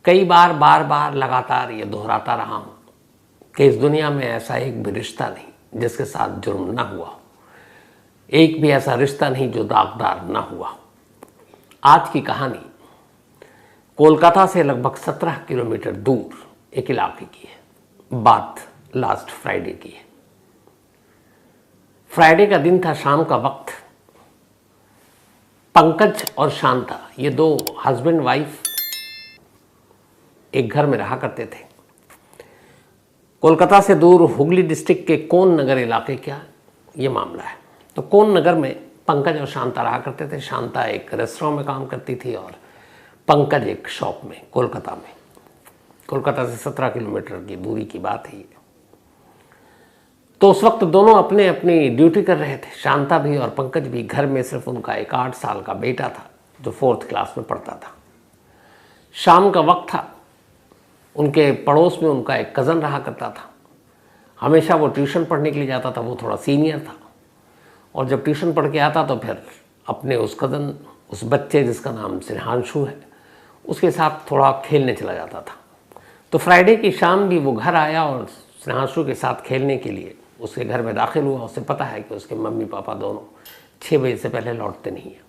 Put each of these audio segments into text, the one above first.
कई बार बार बार लगातार ये दोहराता रहा हूँ कि इस दुनिया में ऐसा एक भी रिश्ता नहीं जिसके साथ जुर्म ना हुआ, एक भी ऐसा रिश्ता नहीं जो दागदार ना हुआ। आज की कहानी कोलकाता से लगभग 17 किलोमीटर दूर एक इलाके की है। बात लास्ट फ्राइडे की है। फ्राइडे का दिन था, शाम का वक्त। पंकज और शांता, ये दो हस्बैंड वाइफ एक घर में रहा करते थे। कोलकाता से दूर हुगली डिस्ट्रिक्ट के कोन नगर इलाके का ये मामला है। तो कोन नगर में पंकज और शांता रहा करते थे। शांता एक रेस्टोरेंट में काम करती थी और पंकज एक शॉप में कोलकाता में। कोलकाता से 17 किलोमीटर की दूरी की बात है ये। तो उस वक्त दोनों अपने अपनी ड्यूटी कर रहे थे, शांता भी और पंकज भी। घर में सिर्फ उनका एक 8 साल का बेटा था जो 4th क्लास में पढ़ता था। शाम का वक्त था। उनके पड़ोस में उनका एक कज़न रहा करता था। हमेशा वो ट्यूशन पढ़ने के लिए जाता था। वो थोड़ा सीनियर था और जब ट्यूशन पढ़ के आता तो फिर अपने उस कज़न, उस बच्चे जिसका नाम स्नेहांशु है, उसके साथ थोड़ा खेलने चला जाता था। तो फ्राइडे की शाम भी वो घर आया और स्नेहांशु के साथ खेलने के लिए उसके घर में दाखिल हुआ। उसे पता है कि उसके मम्मी पापा दोनों 6 बजे से पहले लौटते नहीं हैं।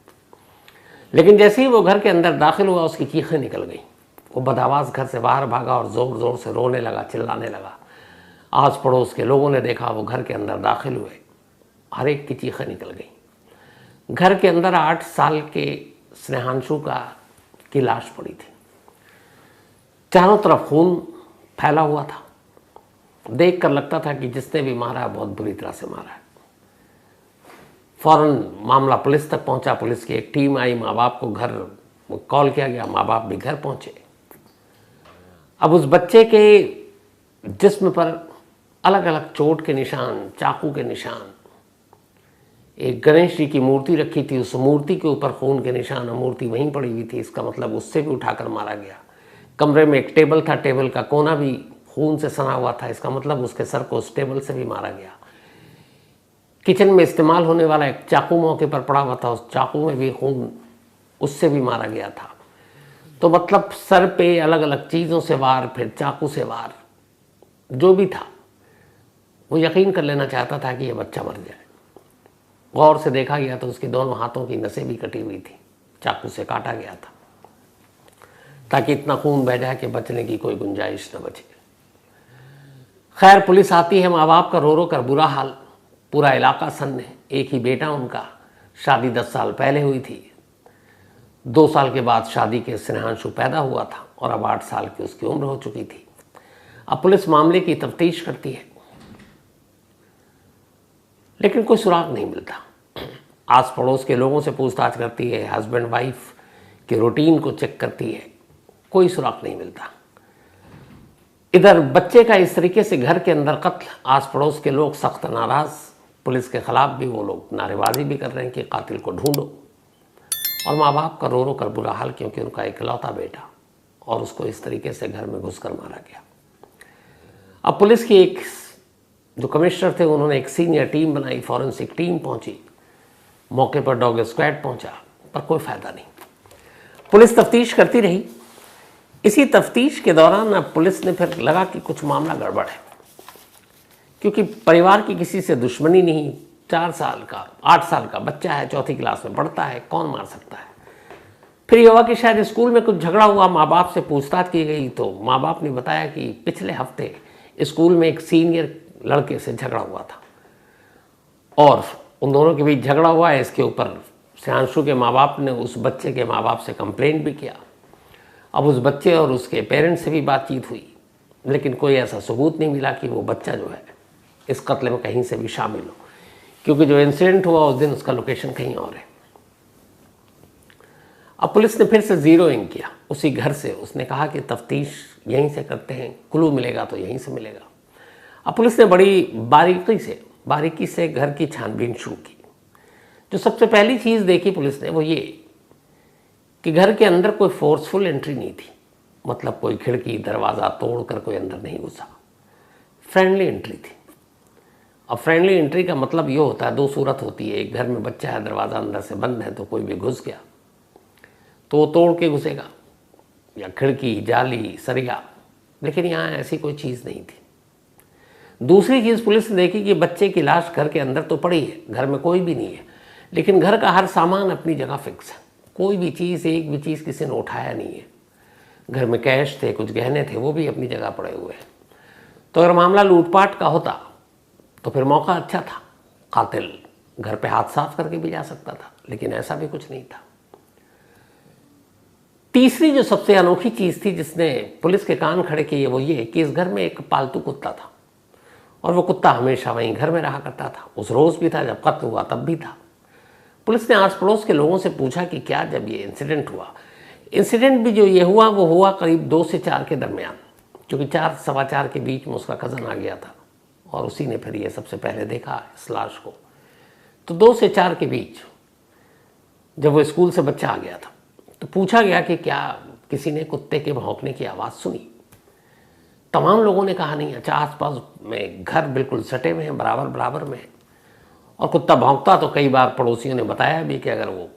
लेकिन जैसे ही वो घर के अंदर दाखिल हुआ, उसकी चीखें निकल गई। वो बदआवाज़ घर से बाहर भागा और ज़ोर ज़ोर से रोने लगा, चिल्लाने लगा। आस पड़ोस के लोगों ने देखा, वो घर के अंदर दाखिल हुए, हर एक की चीखें निकल गई। घर के अंदर 8 साल के स्नेहांशु की लाश पड़ी थी। चारों तरफ खून फैला हुआ था। देख कर लगता था कि जिसने भी मारा है बहुत बुरी तरह से मारा है। फौरन मामला पुलिस तक पहुंचा। पुलिस की एक टीम आई, माँ बाप को घर कॉल किया गया, माँ बाप भी घर पहुंचे। अब उस बच्चे के जिस्म पर अलग अलग चोट के निशान, चाकू के निशान। एक गणेश जी की मूर्ति रखी थी, उस मूर्ति के ऊपर खून के निशान, मूर्ति वहीं पड़ी हुई थी। इसका मतलब उससे भी उठाकर मारा गया। कमरे में एक टेबल था, टेबल का कोना भी खून से सना हुआ था। इसका मतलब उसके सर को उस टेबल से भी मारा गया। किचन में इस्तेमाल होने वाला एक चाकू मौके पर पड़ा हुआ था, उस चाकू में भी खून, उससे भी मारा गया था। तो मतलब सर पे अलग अलग चीज़ों से वार, फिर चाकू से वार। जो भी था वो यकीन कर लेना चाहता था कि ये बच्चा मर जाए। गौर से देखा गया तो उसके दोनों हाथों की नसें भी कटी हुई थी, चाकू से काटा गया था ताकि इतना खून बह जाए कि बचने की कोई गुंजाइश न बचे। खैर पुलिस आती है, माँ बाप का रो रो कर बुरा हाल, पूरा इलाका सन्न है। एक ही बेटा उनका, शादी 10 साल पहले हुई थी। 2 साल के बाद शादी के स्नेहांशु पैदा हुआ था और अब 8 साल की उसकी उम्र हो चुकी थी। अब पुलिस मामले की तफ्तीश करती है लेकिन कोई सुराग नहीं मिलता। आस पड़ोस के लोगों से पूछताछ करती है, हस्बैंड वाइफ के रूटीन को चेक करती है, कोई सुराग नहीं मिलता। इधर बच्चे का इस तरीके से घर के अंदर कत्ल, आस पड़ोस के लोग सख्त नाराज। पुलिस के खिलाफ भी वो लोग नारेबाजी भी कर रहे हैं कि कातिल को ढूंढो। और माँ बाप का रो रो कर बुरा हाल, क्योंकि उनका इकलौता बेटा और उसको इस तरीके से घर में घुसकर मारा गया। अब पुलिस की एक जो कमिश्नर थे, उन्होंने एक सीनियर टीम बनाई, फॉरेंसिक टीम पहुंची। मौके पर डॉग स्क्वाड पहुंचा, पर कोई फायदा नहीं। पुलिस तफ्तीश करती रही। इसी तफ्तीश के दौरान अब पुलिस ने फिर लगा कि कुछ मामला गड़बड़ है, क्योंकि परिवार की किसी से दुश्मनी नहीं। 8 साल का बच्चा है, 4th क्लास में पढ़ता है, कौन मार सकता है। फिर ये हुआ कि शायद स्कूल में कुछ झगड़ा हुआ, माँ बाप से पूछताछ की गई तो माँ बाप ने बताया कि पिछले हफ्ते स्कूल में एक सीनियर लड़के से झगड़ा हुआ था और उन दोनों के बीच झगड़ा हुआ है। इसके ऊपर स्नेहांशु के माँ बाप ने उस बच्चे के माँ बाप से कंप्लेंट भी किया। अब उस बच्चे और उसके पेरेंट्स से भी बातचीत हुई, लेकिन कोई ऐसा सबूत नहीं मिला कि वो बच्चा जो है इस कत्ल में कहीं से भी शामिल हो, क्योंकि जो इंसिडेंट हुआ उस दिन उसका लोकेशन कहीं और है। अब पुलिस ने फिर से ज़ीरोइंग किया उसी घर से। उसने कहा कि तफ्तीश यहीं से करते हैं, क्लू मिलेगा तो यहीं से मिलेगा। अब पुलिस ने बड़ी बारीकी से घर की छानबीन शुरू की। जो सबसे पहली चीज़ देखी पुलिस ने वो ये कि घर के अंदर कोई फोर्सफुल एंट्री नहीं थी। मतलब कोई खिड़की दरवाज़ा तोड़कर कोई अंदर नहीं घुसा, फ्रेंडली एंट्री थी। अब फ्रेंडली एंट्री का मतलब ये होता है, 2 सूरत होती है। एक घर में बच्चा है, दरवाज़ा अंदर से बंद है, तो कोई भी घुस गया तो वो तोड़ के घुसेगा, या खिड़की, जाली, सरिया, लेकिन यहाँ ऐसी कोई चीज़ नहीं थी। दूसरी चीज़ पुलिस ने देखी कि बच्चे की लाश घर के अंदर तो पड़ी है, घर में कोई भी नहीं है, लेकिन घर का हर सामान अपनी जगह फिक्स है। कोई भी चीज़, एक भी चीज़ किसी ने उठाया नहीं है। घर में कैश थे, कुछ गहने थे, वो भी अपनी जगह पड़े हुए हैं। तो अगर मामला लूटपाट का होता तो फिर मौका अच्छा था, कातिल घर पे हाथ साफ करके भी जा सकता था, लेकिन ऐसा भी कुछ नहीं था। तीसरी जो सबसे अनोखी चीज़ थी जिसने पुलिस के कान खड़े किए, वो ये कि इस घर में एक पालतू कुत्ता था, और वो कुत्ता हमेशा वहीं घर में रहा करता था। उस रोज़ भी था, जब कत्ल हुआ तब भी था। पुलिस ने आस पड़ोस के लोगों से पूछा कि क्या जब ये इंसिडेंट हुआ, इंसिडेंट भी जो ये हुआ वो हुआ करीब 2 से 4 के दरमियान, क्योंकि 4 सवा 4 के बीच में उसका कज़न आ गया था और उसी ने फिर ये सबसे पहले देखा इस लाश को। तो 2 से 4 के बीच जब वो स्कूल से बच्चा आ गया था तो पूछा गया कि क्या किसी ने कुत्ते के भौंकने की आवाज़ सुनी। तमाम लोगों ने कहा नहीं। अच्छा, आसपास में घर बिल्कुल सटे हुए हैं, बराबर बराबर में, और कुत्ता भौंकता तो कई बार पड़ोसियों ने बताया भी कि अगर वो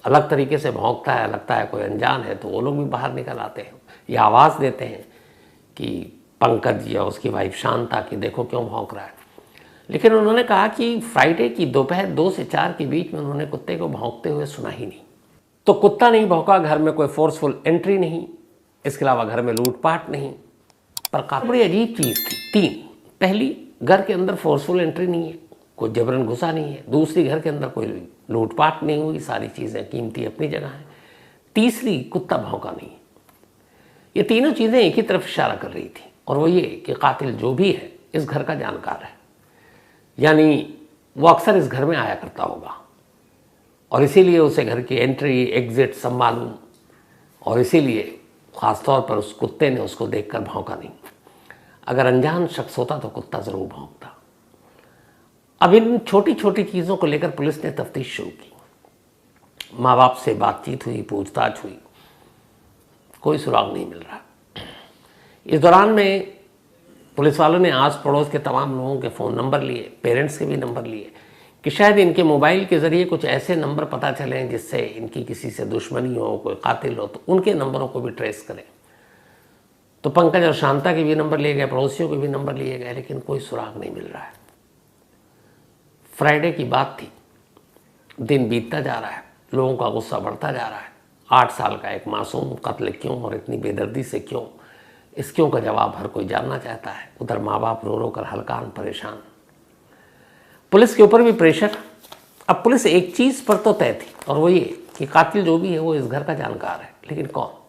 अलग तरीके से भौंकता है, लगता है कोई अनजान है, तो वो लोग भी बाहर निकल आते हैं या आवाज़ देते हैं कि पंकज या उसकी वाइफ शांता कि देखो क्यों भौंक रहा है। लेकिन उन्होंने कहा कि फ्राइडे की दोपहर 2 से 4 के बीच में उन्होंने कुत्ते को भौंकते हुए सुना ही नहीं। तो कुत्ता नहीं भौंका, घर में कोई फोर्सफुल एंट्री नहीं, इसके अलावा घर में लूटपाट नहीं। पर काफ़ी बड़ी अजीब चीज़ थी 3। पहली, घर के अंदर फोर्सफुल एंट्री नहीं है, कोई जबरन घुसा नहीं है। दूसरी, घर के अंदर कोई लूटपाट नहीं हुई, सारी चीज़ें कीमती अपनी जगह हैं। तीसरी, कुत्ता भौंका नहीं। ये तीनों चीज़ें एक ही तरफ इशारा कर रही थी, और वो ये कि कातिल जो भी है इस घर का जानकार है, यानी वो अक्सर इस घर में आया करता होगा, और इसीलिए उसे घर की एंट्री एग्जिट सब मालूम, और इसीलिए ख़ासतौर पर उस कुत्ते ने उसको देखकर भौंका नहीं। अगर अनजान शख्स होता तो कुत्ता ज़रूर भौंकता। अब इन छोटी छोटी चीज़ों को लेकर पुलिस ने तफ्तीश शुरू की। माँ बाप से बातचीत हुई, पूछताछ हुई, कोई सुराग नहीं मिल रहा। इस दौरान में पुलिस वालों ने आस पड़ोस के तमाम लोगों के फ़ोन नंबर लिए, पेरेंट्स के भी नंबर लिए कि शायद इनके मोबाइल के ज़रिए कुछ ऐसे नंबर पता चलें जिससे इनकी किसी से दुश्मनी हो, कोई कातिल हो, तो उनके नंबरों को भी ट्रेस करें। तो पंकज और शांता के भी नंबर लिए गए, पड़ोसियों के भी नंबर लिए गए, लेकिन कोई सुराग नहीं मिल रहा है। फ्राइडे की बात थी, दिन बीतता जा रहा है, लोगों का गुस्सा बढ़ता जा रहा है। 8 साल का एक मासूम कत्ल क्यों और इतनी बेदर्दी से क्यों, इस क्यों का जवाब हर कोई जानना चाहता है। उधर माँ बाप रो रो कर हलकान परेशान, पुलिस के ऊपर भी प्रेशर। अब पुलिस एक चीज़ पर तो तय थी, और वो ये कि कातिल जो भी है वो इस घर का जानकार है, लेकिन कौन।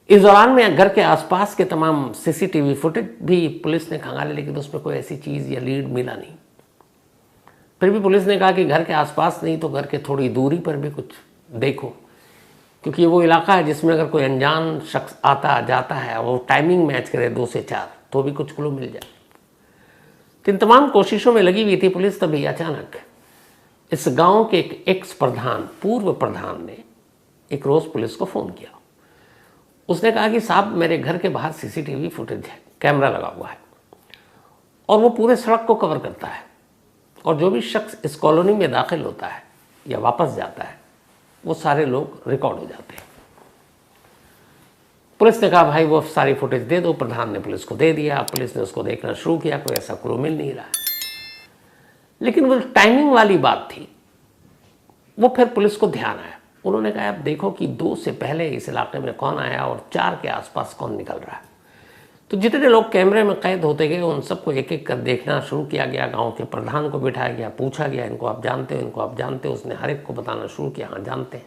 इस दौरान में घर के आसपास के तमाम सीसीटीवी फुटेज भी पुलिस ने खंगाले, लेकिन उसमें कोई ऐसी चीज़ या लीड मिला नहीं। फिर भी पुलिस ने कहा कि घर के आसपास नहीं तो घर के थोड़ी दूरी पर भी कुछ देखो, क्योंकि ये वो इलाका है जिसमें अगर कोई अनजान शख्स आता जाता है, वो टाइमिंग मैच करे 2 से 4, तो भी कुछ क्लू मिल जाए। तो इन तमाम कोशिशों में लगी हुई थी पुलिस, तभी अचानक इस गांव के एक एक्स प्रधान, पूर्व प्रधान ने एक रोज़ पुलिस को फ़ोन किया। उसने कहा कि साहब, मेरे घर के बाहर सीसीटीवी फुटेज है, कैमरा लगा हुआ है, और वो पूरे सड़क को कवर करता है, और जो भी शख्स इस कॉलोनी में दाखिल होता है या वापस जाता है वो सारे लोग रिकॉर्ड हो जाते हैं। पुलिस ने कहा भाई वो सारी फुटेज दे दो। प्रधान ने पुलिस को दे दिया। पुलिस ने उसको देखना शुरू किया, कोई ऐसा क्लू मिल नहीं रहा है। लेकिन वो टाइमिंग वाली बात थी, वो फिर पुलिस को ध्यान आया। उन्होंने कहा आप देखो कि 2 से पहले इस इलाके में कौन आया और 4 के आसपास कौन निकल रहा है। तो जितने लोग कैमरे में कैद होते गए उन सबको एक एक कर देखना शुरू किया गया। गांव के प्रधान को बिठाया गया, पूछा गया इनको आप जानते हो, इनको आप जानते हो। उसने हर एक को बताना शुरू किया, हाँ जानते हैं।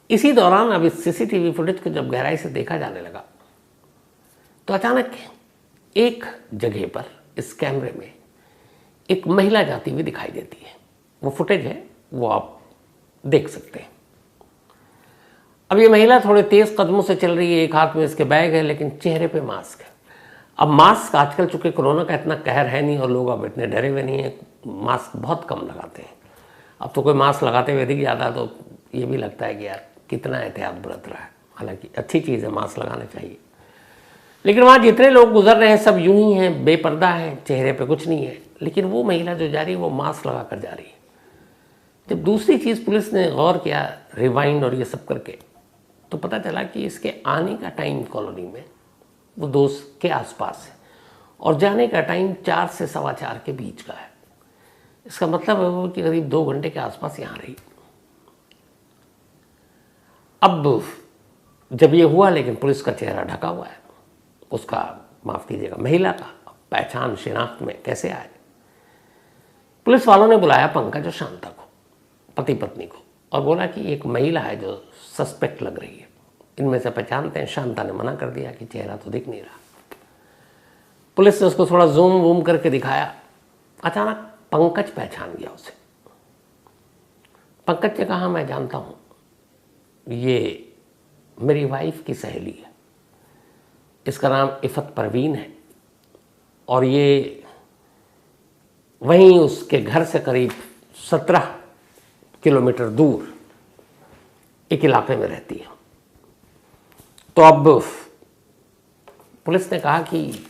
इसी दौरान अब इस सीसीटीवी फुटेज को जब गहराई से देखा जाने लगा तो अचानक एक जगह पर इस कैमरे में एक महिला जाती हुई दिखाई देती है। वो फुटेज है, वो आप देख सकते हैं। अब ये महिला थोड़े तेज कदमों से चल रही है, एक हाथ में इसके बैग है, लेकिन चेहरे पे मास्क है। अब मास्क आजकल चूंकि कोरोना का इतना कहर है नहीं और लोग अब इतने डरे हुए नहीं है, मास्क बहुत कम लगाते हैं। अब तो कोई मास्क लगाते हुए दिख जाता तो ये भी लगता है कि यार कितना एहतियात बरत रहा है। हालांकि अच्छी चीज़ है, मास्क लगाना चाहिए, लेकिन वहाँ जितने लोग गुजर रहे हैं सब यूं ही हैं, बेपर्दा हैं, चेहरे पे कुछ नहीं है। लेकिन वो महिला जो जा रही है वो मास्क लगा कर जा रही है। जब दूसरी चीज़ पुलिस ने गौर किया, रिवाइंड और ये सब करके, तो पता चला कि इसके आने का टाइम कॉलोनी में वो 2 के आसपास है और जाने का टाइम 4 से 4:15 के बीच का है। इसका मतलब है वो कि करीब 2 घंटे के आसपास यहाँ रही। अब जब ये हुआ, लेकिन पुलिस का चेहरा ढका हुआ है, उसका, माफ़ कीजिएगा, महिला का पहचान शिनाख्त में कैसे आए। पुलिस वालों ने बुलाया पंकज और शांता को, पति पत्नी को, और बोला कि एक महिला है जो सस्पेक्ट लग रही है, इनमें से पहचानते हैं। शांता ने मना कर दिया कि चेहरा तो दिख नहीं रहा। पुलिस ने उसको थोड़ा जूम वूम करके दिखाया। अचानक पंकज पहचान गया उसे। पंकज ने कहा, मैं जानता हूँ, ये मेरी वाइफ की सहेली है, इसका नाम इफ़त परवीन है और ये वहीं उसके घर से करीब 17 किलोमीटर दूर एक इलाके में रहती है। तो अब पुलिस ने कहा कि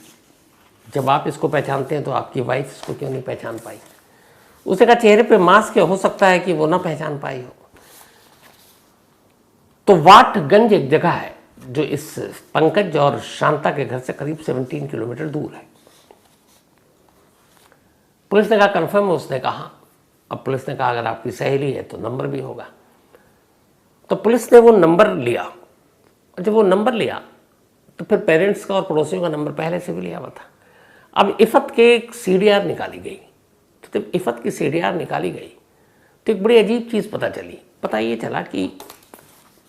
जब आप इसको पहचानते हैं तो आपकी वाइफ इसको क्यों नहीं पहचान पाई। उसने कहा, चेहरे पे मास्क है, हो सकता है कि वो ना पहचान पाई हो। तो वाटगंज एक जगह है जो इस पंकज और शांता के घर से करीब 17 किलोमीटर दूर है। पुलिस ने कहा, कंफर्म है? उसने कहा। अब पुलिस ने कहा, अगर आपकी सहेली है तो नंबर भी होगा। तो पुलिस ने वो नंबर लिया। जब वो नंबर लिया तो फिर पेरेंट्स का और पड़ोसियों का नंबर पहले से भी लिया हुआ था। अब इफ़त के एक CDR निकाली गई। तो जब इफ़त की CDR निकाली गई तो एक बड़ी अजीब चीज़ पता चली। पता ये चला कि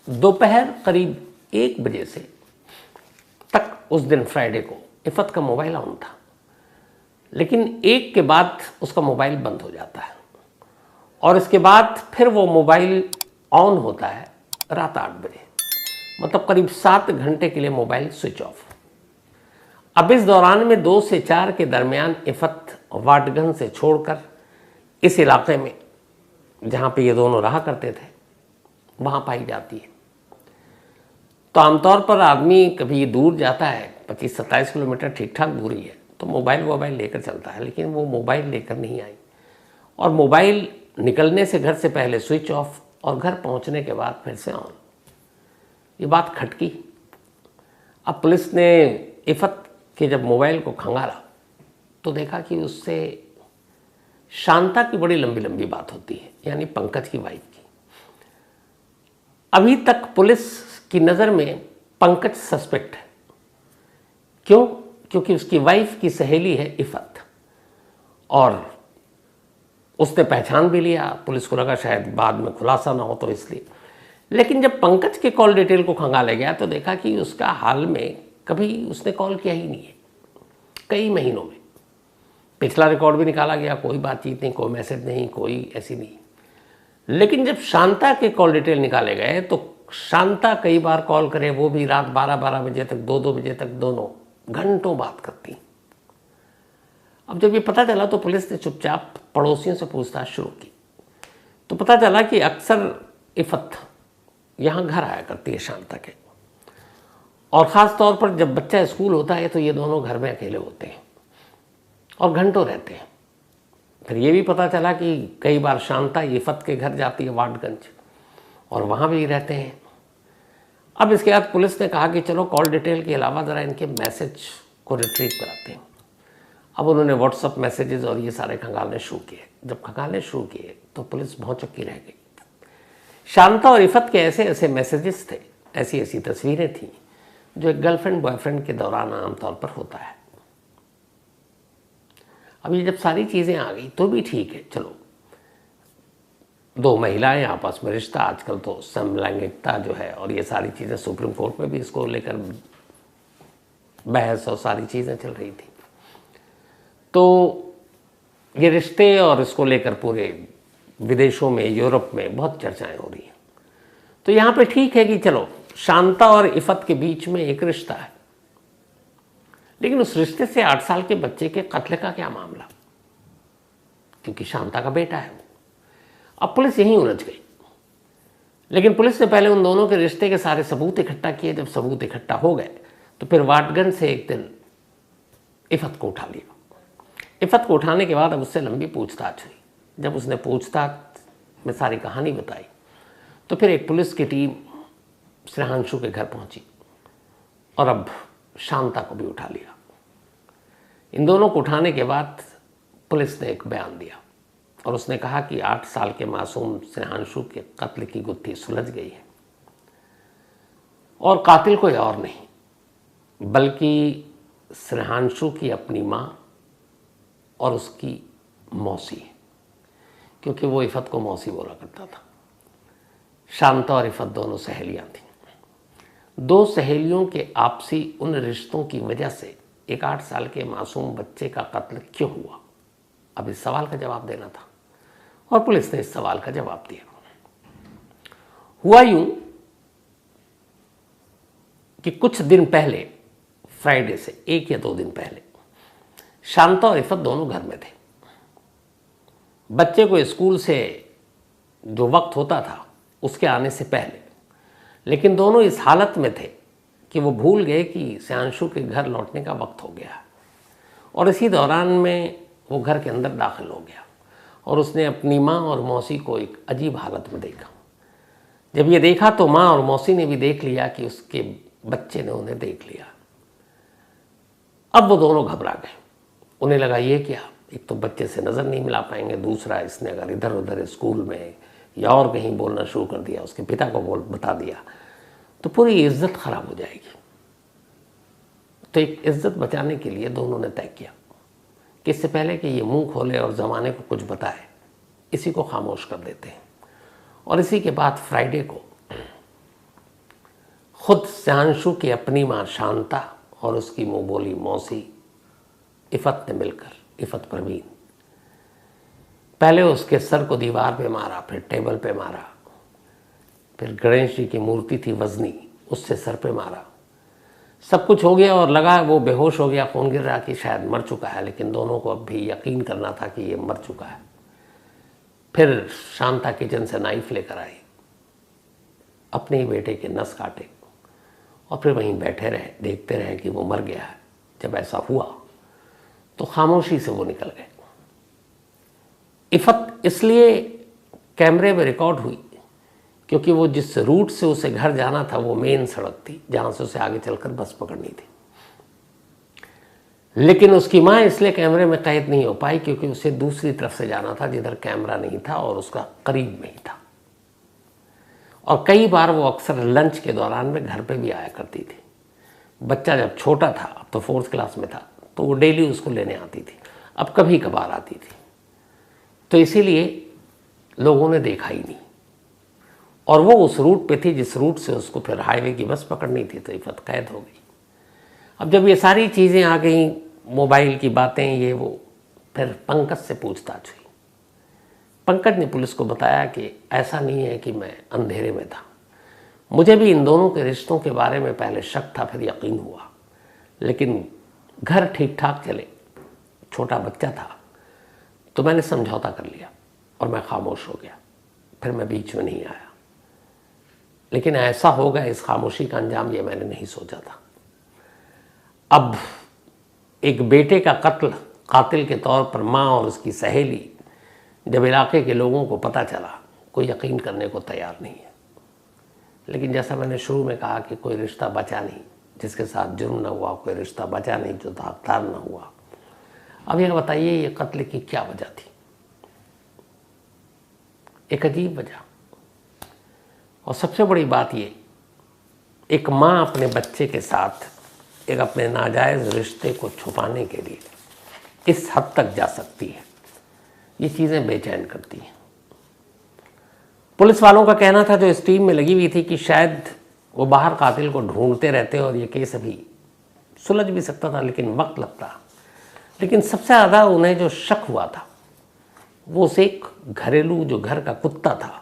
दोपहर करीब 1 बजे से तक उस दिन फ्राइडे को इफ़त का मोबाइल ऑन था, लेकिन 1 के बाद उसका मोबाइल बंद हो जाता है और इसके बाद फिर वो मोबाइल ऑन होता है रात 8 बजे, मतलब करीब 7 घंटे के लिए मोबाइल स्विच ऑफ। अब इस दौरान में 2 से 4 के दरमियान इफ़त वाटगंज से छोड़कर इस इलाके में जहाँ पे ये दोनों रहा करते थे वहाँ पाई जाती है। तो आमतौर पर आदमी कभी दूर जाता है, 25-27 किलोमीटर ठीक ठाक दूरी है, तो मोबाइल लेकर चलता है, लेकिन वो मोबाइल लेकर नहीं आई और मोबाइल निकलने से घर से पहले स्विच ऑफ और घर पहुंचने के बाद फिर से ऑन। ये बात खटकी। अब पुलिस ने इफ़त के जब मोबाइल को खंगाला तो देखा कि उससे शांता की बड़ी लंबी लंबी बात होती है, यानी पंकज की वाइफ की। अभी तक पुलिस की नज़र में पंकज सस्पेक्ट है। क्यों? क्योंकि उसकी वाइफ की सहेली है इफ़त और उसने पहचान भी लिया। पुलिस को लगा शायद बाद में खुलासा ना हो तो इसलिए। लेकिन जब पंकज के कॉल डिटेल को खंगाला गया तो देखा कि उसका हाल में कभी उसने कॉल किया ही नहीं है, कई महीनों में। पिछला रिकॉर्ड भी निकाला गया, कोई बातचीत नहीं, कोई मैसेज नहीं, कोई ऐसी नहीं। लेकिन जब शांता के कॉल डिटेल निकाले गए तो शांता कई बार कॉल करे, वो भी रात 12-12 बजे तक, 2-2 बजे तक, दोनों घंटों बात करती। अब जब ये पता चला तो पुलिस ने चुपचाप पड़ोसियों से पूछताछ शुरू की। तो पता चला कि अक्सर इफ़त यहाँ घर आया करती है शांता के, और ख़ास तौर पर जब बच्चा स्कूल होता है तो ये दोनों घर में अकेले होते हैं और घंटों रहते हैं। फिर ये भी पता चला कि कई बार शांता इफ़त के घर जाती है वाटगंज और वहाँ भी रहते हैं। अब इसके बाद पुलिस ने कहा कि चलो कॉल डिटेल के अलावा ज़रा इनके मैसेज को रिट्रीव कराते हैं। अब उन्होंने व्हाट्सअप मैसेजेस और ये सारे खंगालने शुरू किए। जब खंगालने शुरू किए तो पुलिस भौचक्की रह गई। शांता और इफ़त के ऐसे ऐसे मैसेजेस थे, ऐसी ऐसी तस्वीरें थीं जो एक गर्लफ्रेंड बॉयफ्रेंड के दौरान आमतौर पर होता है। अब ये जब सारी चीज़ें आ गई तो भी ठीक है, चलो 2 महिलाएं आपस में रिश्ता, आजकल तो समलैंगिकता जो है और ये सारी चीज़ें, सुप्रीम कोर्ट में भी इसको लेकर बहस और सारी चीज़ें चल रही थी। तो ये रिश्ते और इसको लेकर पूरे विदेशों में, यूरोप में बहुत चर्चाएं हो रही हैं। तो यहाँ पे ठीक है कि चलो शांता और इफ़त के बीच में एक रिश्ता है, लेकिन उस रिश्ते से 8 साल के बच्चे के कत्ल का क्या मामला? क्योंकि शांता का बेटा है वो। अब पुलिस यहीं उलझ गई। लेकिन पुलिस ने पहले उन दोनों के रिश्ते के सारे सबूत इकट्ठा किए। जब सबूत इकट्ठा हो गए तो फिर वाटगंज से एक दिन इफ़त को उठा लिया। इफ़त को उठाने के बाद अब उससे लंबी पूछताछ हुई। जब उसने पूछताछ में सारी कहानी बताई। तो फिर एक पुलिस की टीम श्रेयांशु के घर पहुंची और अब शांता को भी उठा लिया। इन दोनों को उठाने के बाद पुलिस ने एक बयान दिया और उसने कहा कि 8 साल के मासूम श्रेयांशु के कत्ल की गुत्थी सुलझ गई है और कातिल कोई और नहीं बल्कि श्रेयांशु की अपनी माँ और उसकी मौसी है, क्योंकि वो इफ़त को मौसी बोला करता था। शांता और इफ़त दोनों सहेलियाँ थीं। 2 सहेलियों के आपसी उन रिश्तों की वजह से एक 8 साल के मासूम बच्चे का कत्ल क्यों हुआ, अब इस सवाल का जवाब देना था और पुलिस ने इस सवाल का जवाब दिया। हुआ यूं कि कुछ दिन पहले, फ्राइडे से 1 या 2 दिन पहले, शांता और इफ़त दोनों घर में थे। बच्चे को स्कूल से जो वक्त होता था उसके आने से पहले, लेकिन दोनों इस हालत में थे कि वो भूल गए कि श्रेयांशु के घर लौटने का वक्त हो गया और इसी दौरान में वो घर के अंदर दाखिल हो गया और उसने अपनी माँ और मौसी को एक अजीब हालत में देखा। जब ये देखा तो माँ और मौसी ने भी देख लिया कि उसके बच्चे ने उन्हें देख लिया। अब वो दोनों घबरा गए। उन्हें लगा ये क्या, एक तो बच्चे से नज़र नहीं मिला पाएंगे, दूसरा इसने अगर इधर उधर स्कूल में या और कहीं बोलना शुरू कर दिया, उसके पिता को बता दिया तो पूरी इज्जत खराब हो जाएगी। तो एक इज्जत बचाने के लिए दोनों ने तय किया कि इससे पहले कि ये मुंह खोले और ज़माने को कुछ बताए, इसी को खामोश कर देते हैं। और इसी के बाद फ्राइडे को खुद श्रेयांशु की अपनी माँ शांता और उसकी मुँह बोली मौसी इफ़त ने मिलकर, इफ़त प्रवीण, पहले उसके सर को दीवार पे मारा, फिर टेबल पे मारा, फिर गणेश जी की मूर्ति थी वजनी, उससे सर पे मारा। सब कुछ हो गया और लगा वो बेहोश हो गया, खून गिर रहा कि शायद मर चुका है, लेकिन दोनों को अब भी यकीन करना था कि ये मर चुका है। फिर शांता किचन से नाइफ लेकर आई, अपने ही बेटे के नस काटे और फिर वहीं बैठे रहे, देखते रहे कि वो मर गया है। जब ऐसा हुआ तो खामोशी से वो निकल गए। इफ़त इसलिए कैमरे में रिकॉर्ड हुई क्योंकि वो जिस रूट से उसे घर जाना था वो मेन सड़क थी जहाँ से उसे आगे चलकर बस पकड़नी थी। लेकिन उसकी माँ इसलिए कैमरे में कैद नहीं हो पाई क्योंकि उसे दूसरी तरफ से जाना था जिधर कैमरा नहीं था और उसका करीब में ही था। और कई बार वो अक्सर लंच के दौरान में घर पे भी आया करती थी। बच्चा जब छोटा था, अब तो 4th क्लास में था, तो वो डेली उसको लेने आती थी, अब कभी कभार आती थी। तो इसीलिए लोगों ने देखा ही नहीं और वो उस रूट पे थी जिस रूट से उसको फिर हाईवे की बस पकड़नी थी, तो इफ़त कैद हो गई। अब जब ये सारी चीज़ें आ गई, मोबाइल की बातें, ये वो, फिर पंकज से पूछताछ हुई। पंकज ने पुलिस को बताया कि ऐसा नहीं है कि मैं अंधेरे में था, मुझे भी इन दोनों के रिश्तों के बारे में पहले शक था, फिर यकीन हुआ, लेकिन घर ठीक ठाक चले, छोटा बच्चा था, तो मैंने समझौता कर लिया और मैं खामोश हो गया, फिर मैं बीच में नहीं आया। लेकिन ऐसा होगा, इस खामोशी का अंजाम ये मैंने नहीं सोचा था। अब एक बेटे का कत्ल कातिल के तौर पर माँ और उसकी सहेली, जब इलाके के लोगों को पता चला, कोई यकीन करने को तैयार नहीं है। लेकिन जैसा मैंने शुरू में कहा कि कोई रिश्ता बचा नहीं जिसके साथ जुर्म न हुआ, कोई रिश्ता बचा नहीं जो दागदार न हुआ। अब यह बताइए ये कत्ल की क्या वजह थी? एक अजीब वजह। और सबसे बड़ी बात ये, एक माँ अपने बच्चे के साथ एक अपने नाजायज़ रिश्ते को छुपाने के लिए इस हद तक जा सकती है, ये चीज़ें बेचैन करती हैं। पुलिस वालों का कहना था जो इस टीम में लगी हुई थी कि शायद वो बाहर कातिल को ढूंढते रहते और ये केस अभी सुलझ भी सकता था, लेकिन वक्त लगता। लेकिन सबसे ज़्यादा उन्हें जो शक हुआ था वो उस एक घरेलू जो घर का कुत्ता था,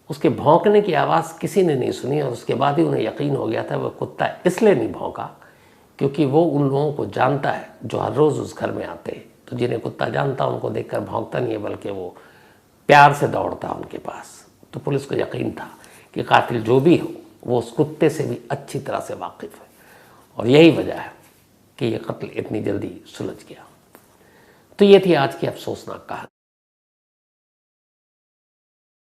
उसके भौंकने की आवाज़ किसी ने नहीं सुनी और उसके बाद ही उन्हें यकीन हो गया था वह कुत्ता इसलिए नहीं भौंका क्योंकि वो उन लोगों को जानता है जो हर रोज़ उस घर में आते हैं। तो जिन्हें कुत्ता जानता उनको देखकर भौंकता नहीं है, बल्कि वो प्यार से दौड़ता उनके पास। तो पुलिस को यकीन था कि कातिल जो भी हो वो उस कुत्ते से भी अच्छी तरह से वाकिफ़ है और यही वजह है कि ये कत्ल इतनी जल्दी सुलझ गया। तो ये थी आज की अफसोसनाक कहानी।